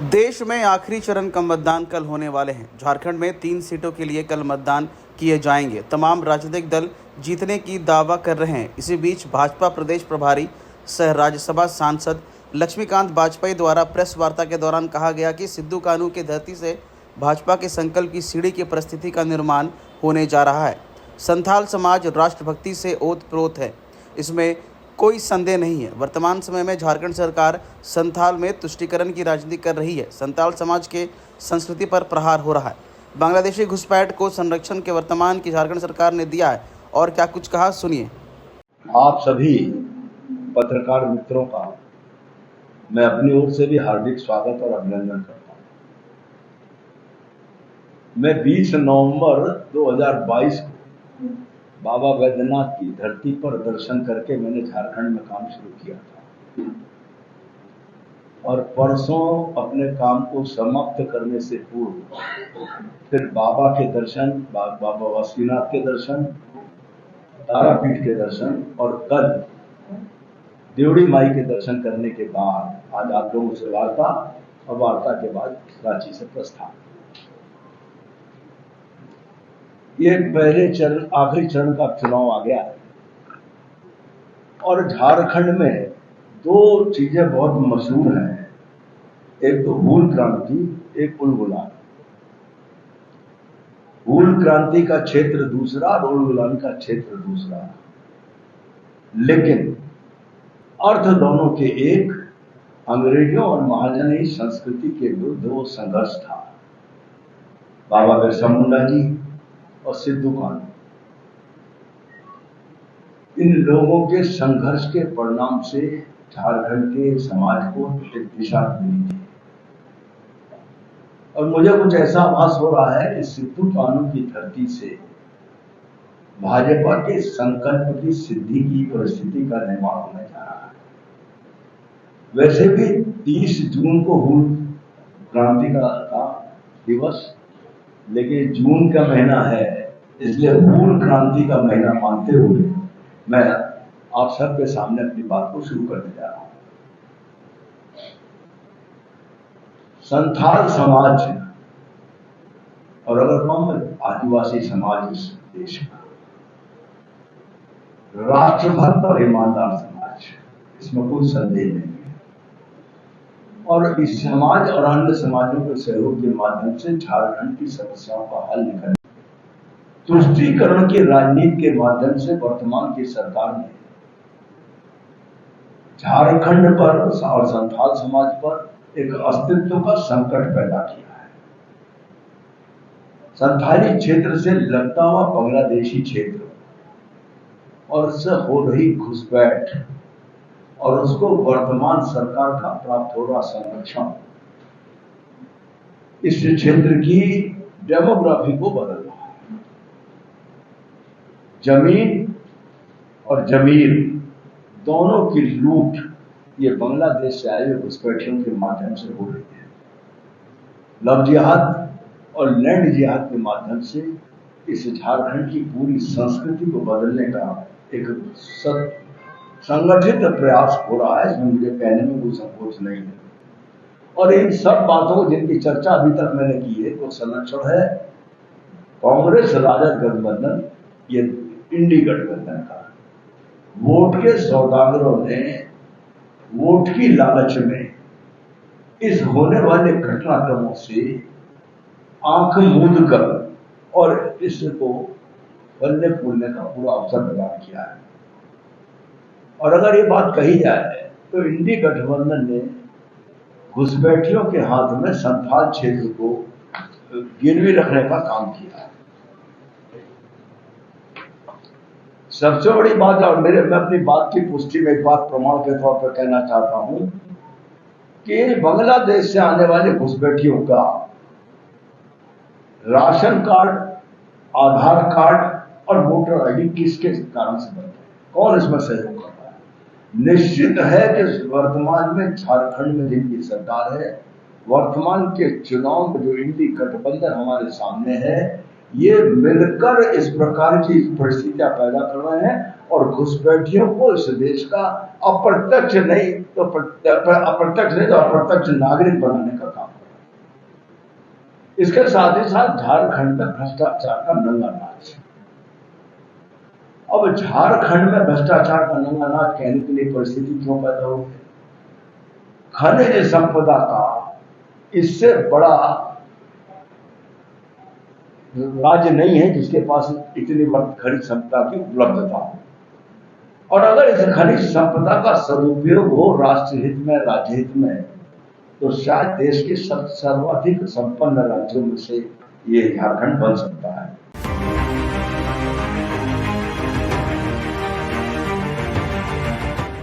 देश में आखिरी चरण का मतदान कल होने वाले हैं। झारखंड में 3 सीटों के लिए कल मतदान किए जाएंगे। तमाम राजनीतिक दल जीतने की दावा कर रहे हैं। इसी बीच भाजपा प्रदेश प्रभारी सह राज्यसभा सांसद लक्ष्मीकांत वाजपेयी द्वारा प्रेस वार्ता के दौरान कहा गया कि सिद्धू कान्हू की धरती से भाजपा के संकल्प की सीढ़ी की परिस्थिति का निर्माण होने जा रहा है। संथाल समाज राष्ट्रभक्ति से ओतप्रोत है, इसमें कोई संदेह नहीं है। वर्तमान समय में झारखंड सरकार संथाल में तुष्टीकरण की राजनीति कर रही है। संथाल समाज के संस्कृति पर प्रहार हो रहा है। बांग्लादेशी घुसपैठ को संरक्षण के वर्तमान की झारखंड सरकार ने दिया है। और क्या कुछ कहा, सुनिए। आप सभी पत्रकार मित्रों का मैं अपनी ओर से भी हार्दिक स्वागत और अभिनंदन करता हूं। मैं 20 नवंबर 2022 को बाबा बैद्यनाथ की धरती पर दर्शन करके मैंने झारखंड में काम शुरू किया था और परसों अपने काम को समाप्त करने से पूर्व फिर बाबा के दर्शन, बाबा बासुकीनाथ के दर्शन, तारापीठ के दर्शन और कल देवड़ी माई के दर्शन करने के बाद आज आप लोगों से वार्ता और वार्ता के बाद रांची से प्रस्थान। ये पहले चरण, आखिरी चरण का चुनाव आ गया है और झारखंड में 2 चीजें बहुत मशहूर हैं। एक तो हूल क्रांति, एक उलगुलान। हूल क्रांति का क्षेत्र दूसरा और उलगुलान का क्षेत्र दूसरा, लेकिन अर्थ दोनों के एक। अंग्रेजों और महाजनी संस्कृति के विरुद्ध वो संघर्ष था। बाबा बिरसा मुंडा जी और सिद्धू कान्हू, इन लोगों के संघर्ष के परिणाम से झारखंड के समाज को एक दिशा मिली थी और मुझे कुछ ऐसा आभास हो रहा है कि सिद्धू कान्हू की धरती से भाजपा के संकल्प की सिद्धि की परिस्थिति का निर्माण होने जा रहा है। वैसे भी 30 जून को हूल क्रांति का था दिवस, लेकिन जून का महीना है, इसलिए हूल क्रांति का महीना मानते हुए मैं आप सबके सामने अपनी बात को शुरू करने जा रहा हूं। संथाल समाज और अगर कहूं आदिवासी समाज इस देश का राष्ट्रभक्त और ईमानदार समाज, इसमें कोई संदेह नहीं है। और इस समाज और अन्य समाजों के सहयोग के माध्यम से झारखंड की समस्याओं का हल निकालने, तुष्टीकरण की राजनीति के माध्यम से वर्तमान की सरकार ने झारखंड पर और संथाल समाज पर एक अस्तित्व का संकट पैदा किया है। संथाली क्षेत्र से लगता हुआ बांग्लादेशी क्षेत्र और उससे हो रही घुसपैठ और उसको वर्तमान सरकार का प्राप्त हो रहा संरक्षण इस क्षेत्र की डेमोग्राफी को बदल रहा है। जमीन और जमीर दोनों की लूट ये बांग्लादेश से आए हुए घुसपैठियों के माध्यम से हो रही है। लव जिहाद और लैंड जिहाद के माध्यम से इस झारखंड की पूरी संस्कृति को बदलने का एक संगठित प्रयास हो रहा है, इसमें मुझे कहने में कोई संकोच नहीं है। और इन सब बातों जिनकी चर्चा अभी तक मैंने की है, तो संरक्षण है कांग्रेस राजद गठबंधन, ये इंडी गठबंधन का। वोट के सौदागरों ने वोट की लालच में इस होने वाले घटनाक्रमों से आंख मूंद कर और इसको फलने फूलने का पूरा अवसर प्रदान किया है। और अगर ये बात कही जाए तो इंडी गठबंधन ने घुसपैठियों के हाथ में संथाल क्षेत्र को गिरवी रखने का काम किया है। सबसे बड़ी बात, और मैं अपनी बात की पुष्टि में एक बात प्रमाण के तौर पर कहना चाहता हूं कि बांग्लादेश से आने वाले घुसपैठियों का राशन कार्ड, आधार कार्ड और वोटर आईडी किसके कारण से बनते हैं? कौन इसमें सहयोग कर रहा है? निश्चित है कि वर्तमान में झारखंड में जिनकी सरकार है, वर्तमान के चुनाव में जो इंडी गठबंधन हमारे सामने है, ये मिलकर इस प्रकार की परिस्थितियां पैदा कर रहे हैं और घुसपैठियों को इस देश का अप्रत्यक्ष नहीं तो अप्रत्यक्ष नागरिक बनाने का काम कर रहा है। इसके साथ ही साथ झारखंड में भ्रष्टाचार का नंगा नाच। अब झारखंड में भ्रष्टाचार का नंगा नाच कहने के लिए परिस्थिति क्यों पैदा हो गई? खनिज संपदा का इससे बड़ा राज्य नहीं है जिसके पास इतनी खनिज संपदा की उपलब्धता हो। और अगर इस खनिज संपदा का सदुपयोग हो राष्ट्र हित में, राज्य हित में, तो शायद देश के सर्वाधिक संपन्न राज्यों में से ये झारखंड बन सकता है।